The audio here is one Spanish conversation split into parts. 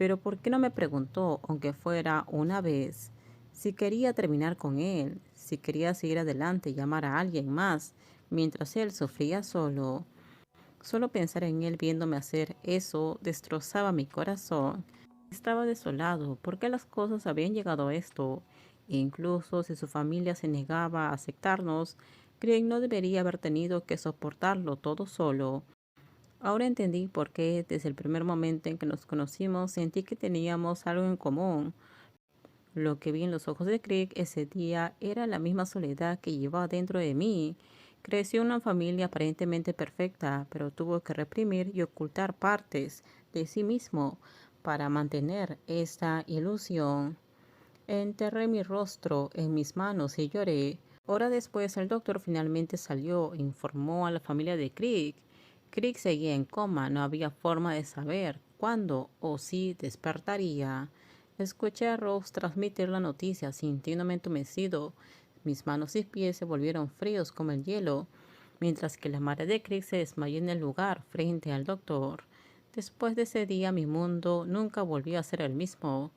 Pero ¿por qué no me preguntó, aunque fuera una vez, si quería terminar con él, si quería seguir adelante y llamar a alguien más, mientras él sufría solo? Solo pensar en él viéndome hacer eso destrozaba mi corazón. Estaba desolado porque las cosas habían llegado a esto. E incluso si su familia se negaba a aceptarnos, Craig no debería haber tenido que soportarlo todo solo. Ahora entendí por qué desde el primer momento en que nos conocimos sentí que teníamos algo en común. Lo que vi en los ojos de Craig ese día era la misma soledad que llevaba dentro de mí. Creció en una familia aparentemente perfecta, pero tuvo que reprimir y ocultar partes de sí mismo para mantener esta ilusión. Enterré mi rostro en mis manos y lloré. Hora después, el doctor finalmente salió e informó a la familia de Crick. Crick seguía en coma, no había forma de saber cuándo o si despertaría. Escuché a Rose transmitir la noticia, sintiéndome entumecido. Mis manos y pies se volvieron fríos como el hielo, mientras que la madre de Crick se desmayó en el lugar frente al doctor. Después de ese día, mi mundo nunca volvió a ser el mismo.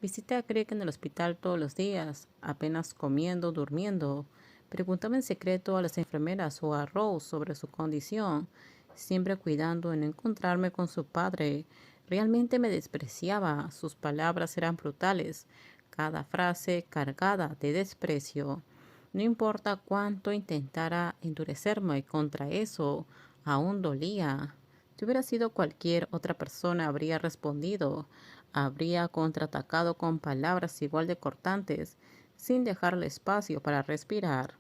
Visité a Craig en el hospital todos los días, apenas comiendo, durmiendo. Preguntaba en secreto a las enfermeras o a Rose sobre su condición, siempre cuidando en encontrarme con su padre. Realmente me despreciaba, sus palabras eran brutales, cada frase cargada de desprecio. No importa cuánto intentara endurecerme contra eso, aún dolía. Si hubiera sido cualquier otra persona, habría respondido, habría contraatacado con palabras igual de cortantes, sin dejarle espacio para respirar.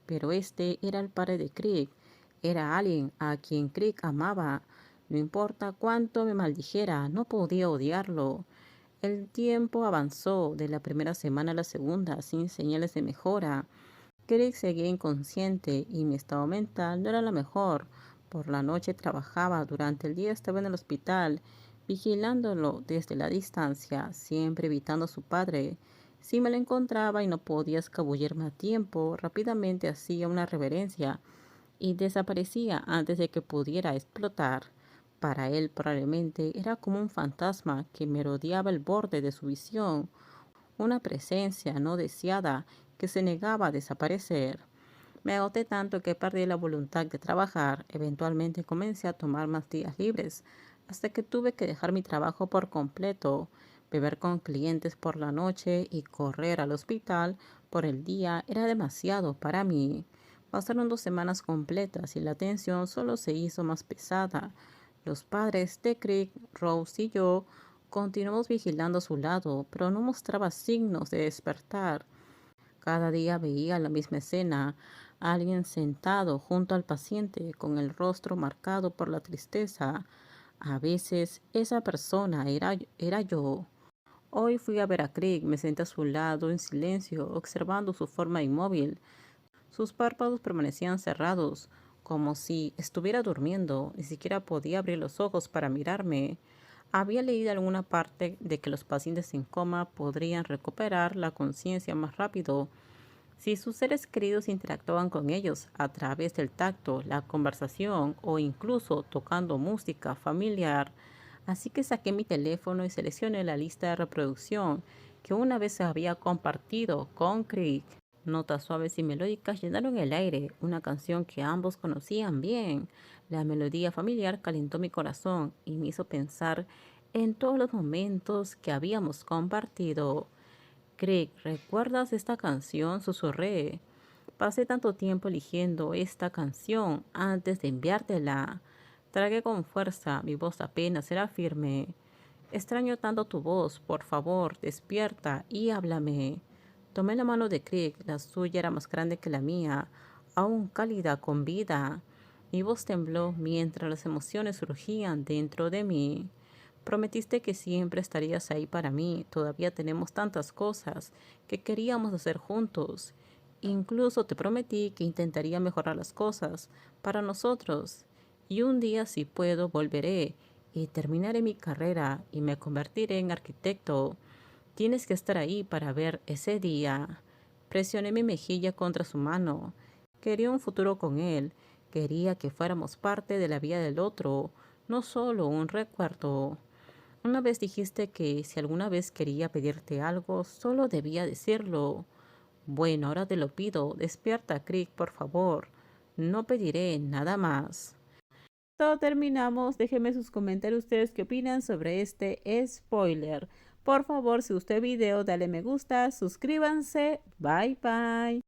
Pero este era el padre de Crick, era alguien a quien Crick amaba. No importa cuánto me maldijera, no podía odiarlo. El tiempo avanzó de la primera semana a la segunda, sin señales de mejora. Crick seguía inconsciente y mi estado mental no era lo mejor. Por la noche trabajaba, durante el día estaba en el hospital, vigilándolo desde la distancia, siempre evitando a su padre. Si me lo encontraba y no podía escabullirme a tiempo, rápidamente hacía una reverencia y desaparecía antes de que pudiera explotar. Para él probablemente era como un fantasma que merodeaba el borde de su visión, una presencia no deseada que se negaba a desaparecer. Me agoté tanto que perdí la voluntad de trabajar. Eventualmente comencé a tomar más días libres, hasta que tuve que dejar mi trabajo por completo. Beber con clientes por la noche y correr al hospital por el día era demasiado para mí. Pasaron 2 semanas completas y la tensión solo se hizo más pesada. Los padres de Crick, Rose y yo continuamos vigilando a su lado, pero no mostraba signos de despertar. Cada día veía la misma escena, alguien sentado junto al paciente con el rostro marcado por la tristeza. A veces esa persona era yo. Hoy fui a ver a Craig, me senté a su lado en silencio, observando su forma inmóvil. Sus párpados permanecían cerrados, como si estuviera durmiendo. Ni siquiera podía abrir los ojos para mirarme. Había leído en alguna parte de que los pacientes en coma podrían recuperar la conciencia más rápido si sus seres queridos interactuaban con ellos a través del tacto, la conversación o incluso tocando música familiar. Así que saqué mi teléfono y seleccioné la lista de reproducción que una vez se había compartido con Crick. Notas suaves y melódicas llenaron el aire, una canción que ambos conocían bien. La melodía familiar calentó mi corazón y me hizo pensar en todos los momentos que habíamos compartido. Craig, ¿recuerdas esta canción? Susurré. Pasé tanto tiempo eligiendo esta canción antes de enviártela. Tragué con fuerza, mi voz apenas era firme. Extraño tanto tu voz, por favor, despierta y háblame. Tomé la mano de Craig, la suya era más grande que la mía, aún cálida con vida. Mi voz tembló mientras las emociones surgían dentro de mí. Prometiste que siempre estarías ahí para mí. Todavía tenemos tantas cosas que queríamos hacer juntos. Incluso te prometí que intentaría mejorar las cosas para nosotros. Y un día, si puedo, volveré y terminaré mi carrera y me convertiré en arquitecto. Tienes que estar ahí para ver ese día. Presioné mi mejilla contra su mano. Quería un futuro con él. Quería que fuéramos parte de la vida del otro, no solo un recuerdo. Una vez dijiste que si alguna vez quería pedirte algo, solo debía decirlo. Bueno, ahora te lo pido. Despierta, Crick, por favor. No pediré nada más. Todo terminamos. Déjenme sus comentarios ustedes qué opinan sobre este spoiler. Por favor, si gustó el video, dale me gusta, suscríbanse. Bye bye.